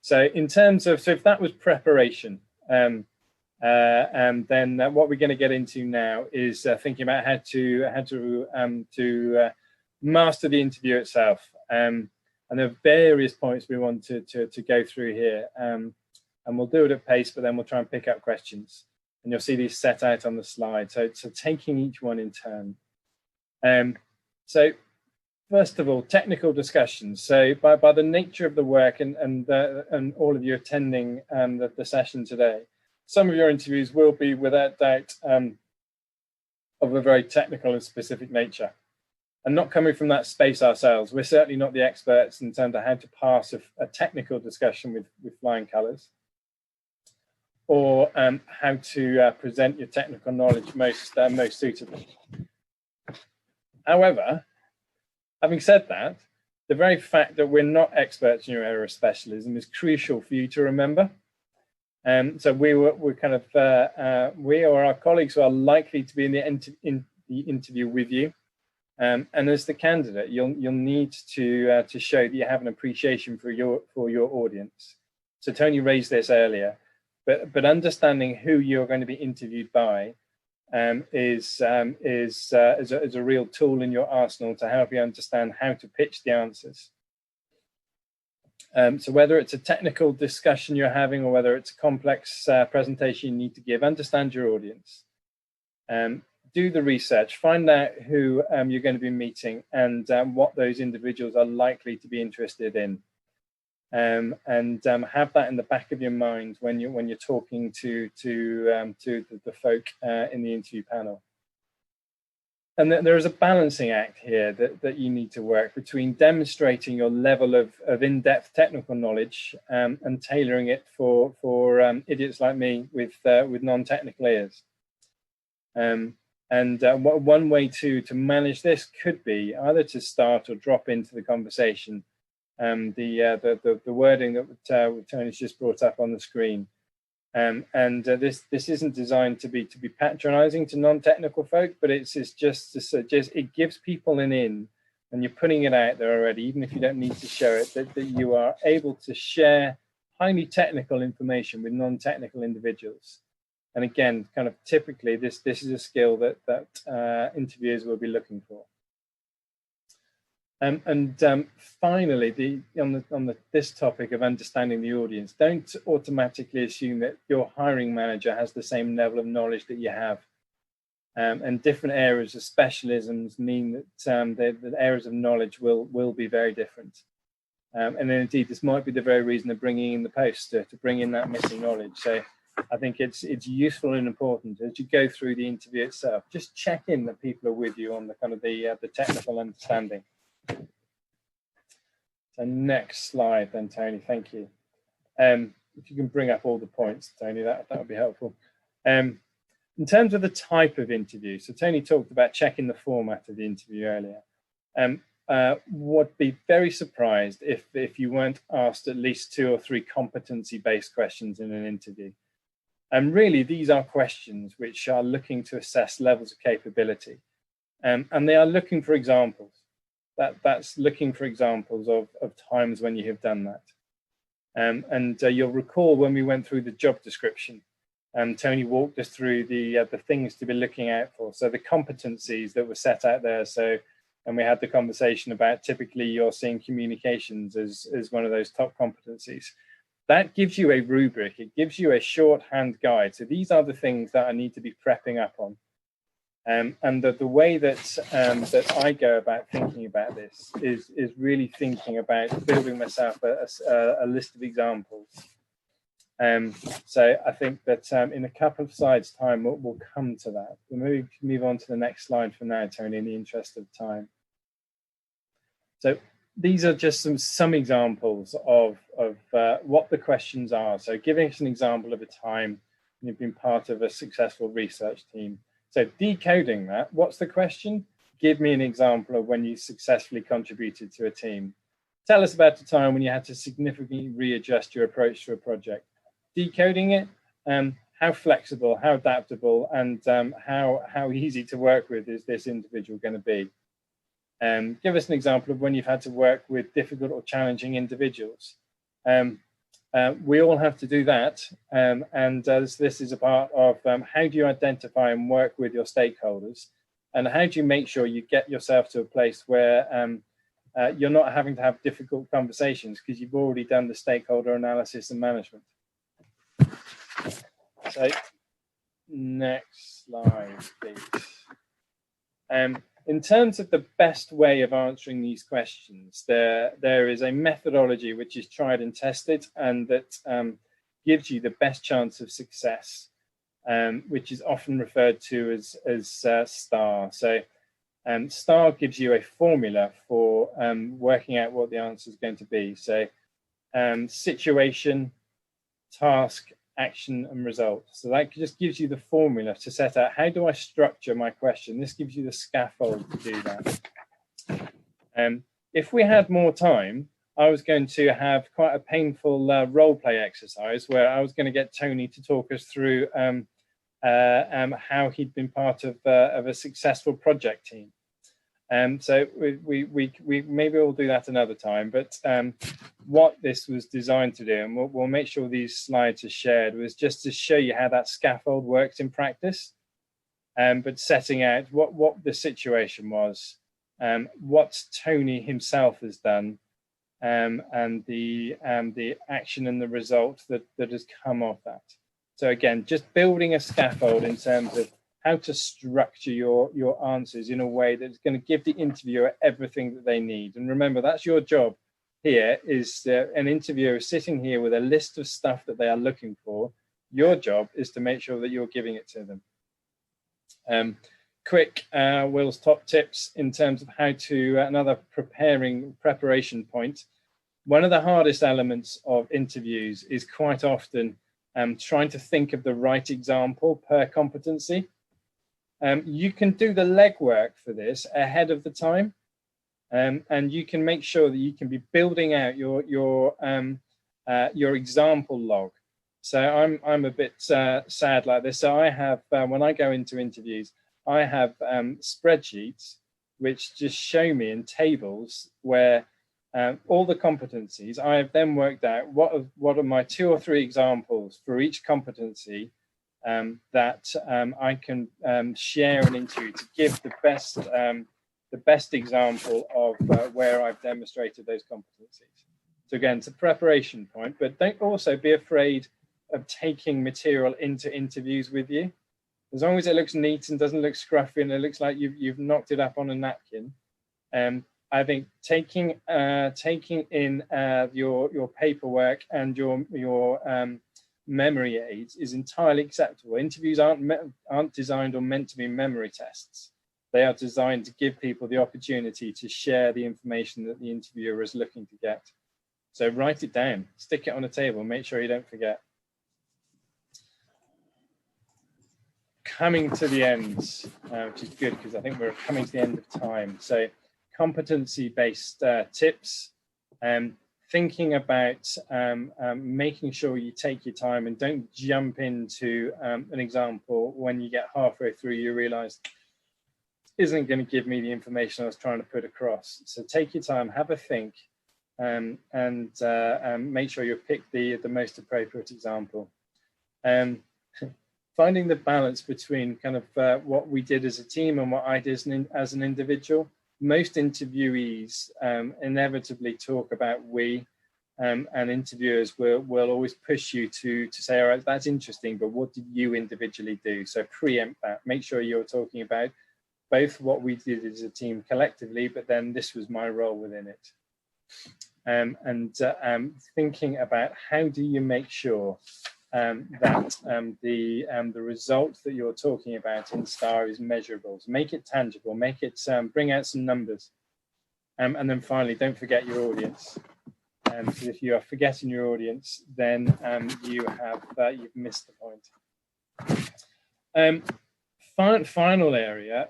So in terms of, so if that was preparation, and then what we're going to get into now is thinking about how to master the interview itself. And there are various points we want to go through here, and we'll do it at pace, but then we'll try and pick up questions. And you'll see these set out on the slide. So taking each one in turn. So first of all, technical discussions. So by the nature of the work and all of you attending the session today, some of your interviews will be without doubt of a very technical and specific nature. And not coming from that space ourselves, we're certainly not the experts in terms of how to pass a technical discussion with flying colours, or how to present your technical knowledge most suitably. However, having said that, the very fact that we're not experts in your area of specialism is crucial for you to remember. So we or our colleagues who are likely to be in the interview with you, and as the candidate, you'll need to show that you have an appreciation for your audience. So Tony raised this earlier, but understanding who you're going to be interviewed by is a real tool in your arsenal to help you understand how to pitch the answers. So whether it's a technical discussion you're having or whether it's a complex presentation you need to give, understand your audience. Do the research, find out who you're going to be meeting and what those individuals are likely to be interested in. And have that in the back of your mind when you're talking to the folk in the interview panel. And there is a balancing act here that you need to work between demonstrating your level of in-depth technical knowledge and tailoring it for idiots like me with non-technical ears. One way to manage this could be either to start or drop into the conversation the wording that Tony's just brought up on the screen. This isn't designed to be patronizing to non-technical folk, but it's just to suggest it gives people an in, and you're putting it out there already, even if you don't need to show it, that you are able to share highly technical information with non-technical individuals. And again, kind of typically, this is a skill that interviewers will be looking for. Finally, on this topic of understanding the audience, don't automatically assume that your hiring manager has the same level of knowledge that you have. And different areas of specialisms mean that the areas of knowledge will be very different. And then indeed, this might be the very reason of bringing in the post to bring in that missing knowledge. So I think it's useful and important as you go through the interview itself. Just check in that people are with you on the kind of the technical understanding. So next slide then, Tony, thank you. If you can bring up all the points, Tony, that would be helpful. In terms of the type of interview, so Tony talked about checking the format of the interview earlier. Would be very surprised if you weren't asked at least 2 or 3 competency-based questions in an interview. And really, these are questions which are looking to assess levels of capability. And they are looking for examples. That's looking for examples of times when you have done that. You'll recall when we went through the job description, Tony walked us through the things to be looking out for. So the competencies that were set out there. So, and we had the conversation about typically you're seeing communications as one of those top competencies. That gives you a rubric. It gives you a shorthand guide. So these are the things that I need to be prepping up on. And the way that I go about thinking about this is really thinking about building myself a list of examples. So I think that in a couple of slides' time, we'll come to that. We'll move on to the next slide for now, Tony, in the interest of time. So these are just some examples of what the questions are. So giving us an example of a time you've been part of a successful research team. So decoding that, what's the question? Give me an example of when you successfully contributed to a team. Tell us about a time when you had to significantly readjust your approach to a project. Decoding it, how flexible, how adaptable, and how easy to work with is this individual going to be? Give us an example of when you've had to work with difficult or challenging individuals. We all have to do that, and this is a part of how do you identify and work with your stakeholders, and how do you make sure you get yourself to a place where you're not having to have difficult conversations because you've already done the stakeholder analysis and management. So next slide, please. In terms of the best way of answering these questions, there is a methodology which is tried and tested and that gives you the best chance of success, which is often referred to as STAR. So STAR gives you a formula for working out what the answer is going to be. So situation, task, action, and result. So that just gives you the formula to set out how do I structure my question. This gives you the scaffold to do that. If we had more time, I was going to have quite a painful role play exercise where I was going to get Tony to talk us through how he'd been part of a successful project team. So we maybe we'll do that another time, but what this was designed to do, and we'll make sure these slides are shared, was just to show you how that scaffold works in practice, but setting out what the situation was, what Tony himself has done, and the action and the result that has come off that. So again, just building a scaffold in terms of how to structure your answers in a way that's going to give the interviewer everything that they need. And remember, that's your job here, is an interviewer sitting here with a list of stuff that they are looking for. Your job is to make sure that you're giving it to them. Quick Will's top tips in terms of how to, another preparation point. One of the hardest elements of interviews is quite often trying to think of the right example per competency. You can do the legwork for this ahead of the time, and you can make sure that you can be building out your example log. So I'm a bit sad like this. So I have when I go into interviews, I have spreadsheets which just show me in tables where all the competencies. I have then worked out what are my 2 or 3 examples for each competency that I can share an interview to give the best example of where I've demonstrated those competencies. So again, it's a preparation point, but don't also be afraid of taking material into interviews with you. As long as it looks neat and doesn't look scruffy and it looks like you've knocked it up on a napkin, I think taking in your paperwork and your memory aids is entirely acceptable. Interviews aren't designed or meant to be memory tests. They are designed to give people the opportunity to share the information that the interviewer is looking to get. So write it down, stick it on a table, make sure you don't forget. Coming to the end, which is good because I think we're coming to the end of time. So competency-based tips, thinking about making sure you take your time and don't jump into an example when you get halfway through, you realize isn't going to give me the information I was trying to put across. So take your time, have a think, and make sure you pick the most appropriate example. finding the balance between kind of what we did as a team and what I did as an individual. Most interviewees inevitably talk about we, and interviewers will always push you to say, all right, that's interesting, but what did you individually do? So preempt that. Make sure you're talking about both what we did as a team collectively, but then this was my role within it. Thinking about how do you make sure that the result that you're talking about in STAR is measurable. So make it tangible, make it bring out some numbers. And then finally, don't forget your audience. Because if you are forgetting your audience, then you've missed the point. Final area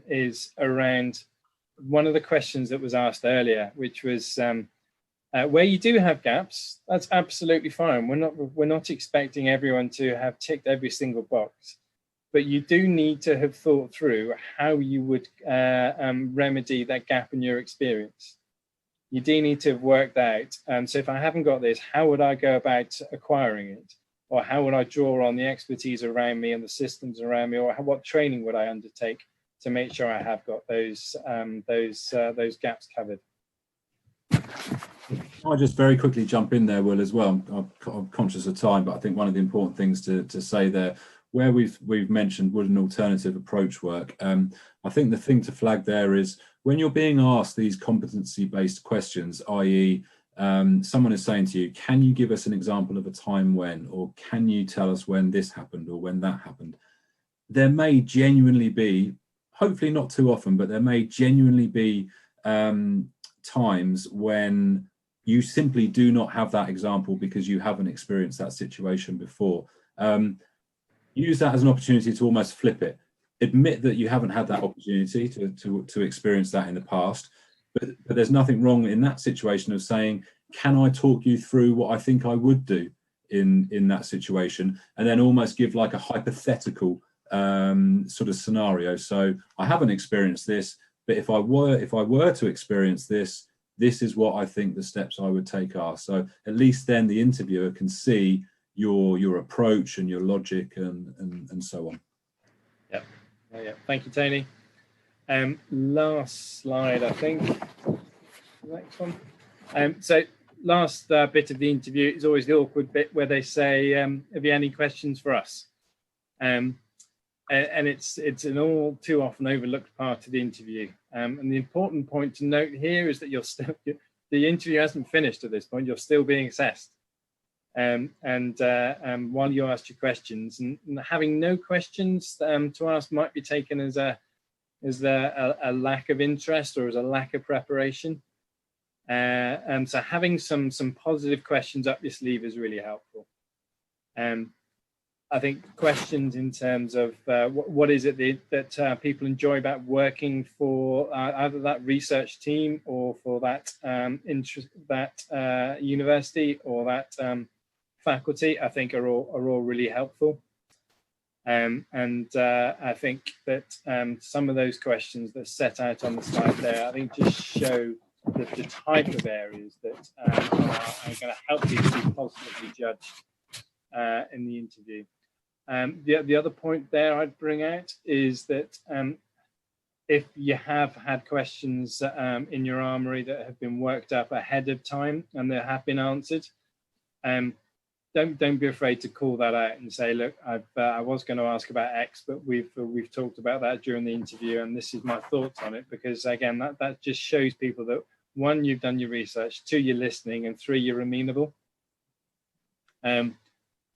is around one of the questions that was asked earlier, which was where you do have gaps, that's absolutely fine. We're not expecting everyone to have ticked every single box, but you do need to have thought through how you would remedy that gap in your experience. You do need to have worked out, so if I haven't got this, how would I go about acquiring it? Or how would I draw on the expertise around me and the systems around me? Or what training would I undertake to make sure I have got those gaps covered? I'll just very quickly jump in there, Will, as well. I'm conscious of time, but I think one of the important things to say there, where we've mentioned would an alternative approach work, I think the thing to flag there is when you're being asked these competency-based questions, i.e. someone is saying to you, can you give us an example of a time when, or can you tell us when this happened or when that happened? There may genuinely be, hopefully not too often, but there may genuinely be times when you simply do not have that example because you haven't experienced that situation before. Use that as an opportunity to almost flip it. Admit that you haven't had that opportunity to experience that in the past, but there's nothing wrong in that situation of saying, can I talk you through what I think I would do in that situation? And then almost give like a hypothetical sort of scenario. So I haven't experienced this, but if I were to experience this, this is what I think the steps I would take are. So at least then the interviewer can see your approach and your logic and so on. Yeah. Thank you, Tony. Last slide, I think. Next one. So last bit of the interview is always the awkward bit where they say, have you any questions for us? And it's an all too often overlooked part of the interview. And the important point to note here is that the interview hasn't finished at this point. You're still being assessed. While you ask your questions, and having no questions to ask might be taken as a lack of interest or as a lack of preparation. So having some positive questions up your sleeve is really helpful. I think questions in terms of what is it that people enjoy about working for either that research team or for that university or that faculty, I think are all really helpful. I think that some of those questions that are set out on the slide there, I think just show the type of areas that are going to help you to be positively judged in the interview. The other point there I'd bring out is that if you have had questions in your armory that have been worked up ahead of time and that have been answered, don't be afraid to call that out and say, look, I was going to ask about X, but we've talked about that during the interview, and this is my thoughts on it. Because again, that just shows people that 1, you've done your research, 2, you're listening, and 3, you're amenable.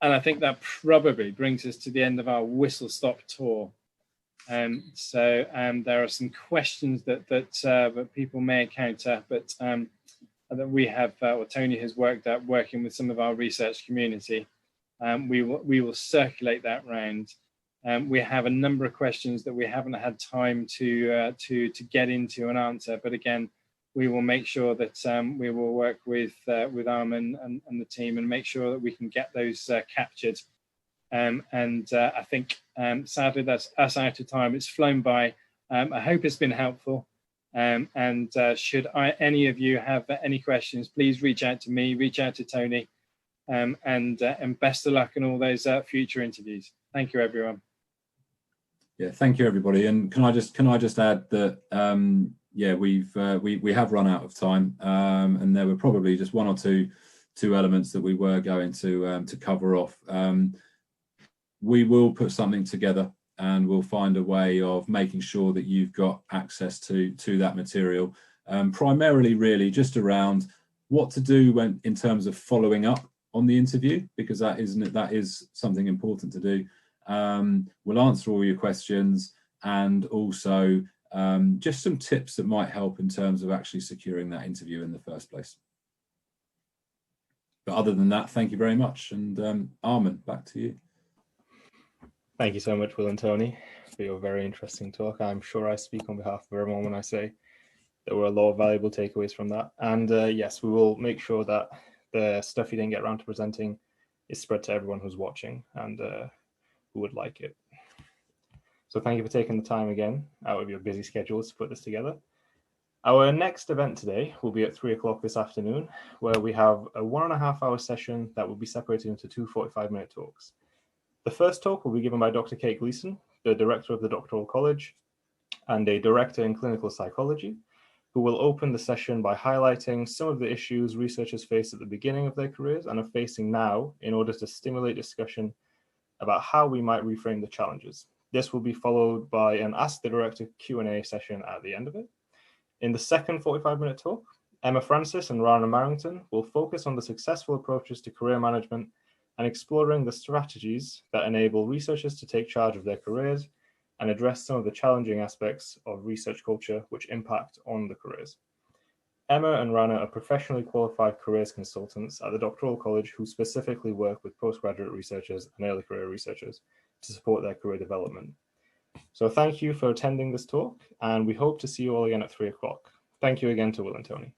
And I think that probably brings us to the end of our whistle-stop tour. So there are some questions that people may encounter, but that we have, or Tony has worked at working with some of our research community. We will circulate that round. We have a number of questions that we haven't had time to get into and answer, but again, we will make sure that we will work with Armin and the team and make sure that we can get those captured. I think sadly that's us out of time. It's flown by. I hope it's been helpful. Should any of you have any questions, please reach out to me, reach out to Tony, and best of luck in all those future interviews. Thank you, everyone. Yeah, thank you, everybody. And can I just add that yeah, we have run out of time, and there were probably just one or two elements that we were going to cover off. We will put something together, and we'll find a way of making sure that you've got access to that material. Primarily, really, just around what to do in terms of following up on the interview, because that is something important to do. We'll answer all your questions, and also just some tips that might help in terms of actually securing that interview in the first place. But other than that, thank you very much. And Armin, back to you. Thank you so much, Will and Tony, for your very interesting talk. I'm sure I speak on behalf of everyone when I say there were a lot of valuable takeaways from that. And yes, we will make sure that the stuff you didn't get around to presenting is spread to everyone who's watching and who would like it. So thank you for taking the time again out of your busy schedules to put this together. Our next event today will be at 3 o'clock this afternoon, where we have a 1.5-hour session that will be separated into 2 45-minute talks. The first talk will be given by Dr. Kate Gleason, the director of the Doctoral College and a director in clinical psychology, who will open the session by highlighting some of the issues researchers face at the beginning of their careers and are facing now in order to stimulate discussion about how we might reframe the challenges. This will be followed by an Ask the Director Q&A session at the end of it. In the second 45-minute talk, Emma Francis and Rana Marrington will focus on the successful approaches to career management and exploring the strategies that enable researchers to take charge of their careers and address some of the challenging aspects of research culture which impact on the careers. Emma and Rana are professionally qualified careers consultants at the Doctoral College who specifically work with postgraduate researchers and early career researchers to support their career development. So thank you for attending this talk, and we hope to see you all again at 3 o'clock. Thank you again to Will and Tony.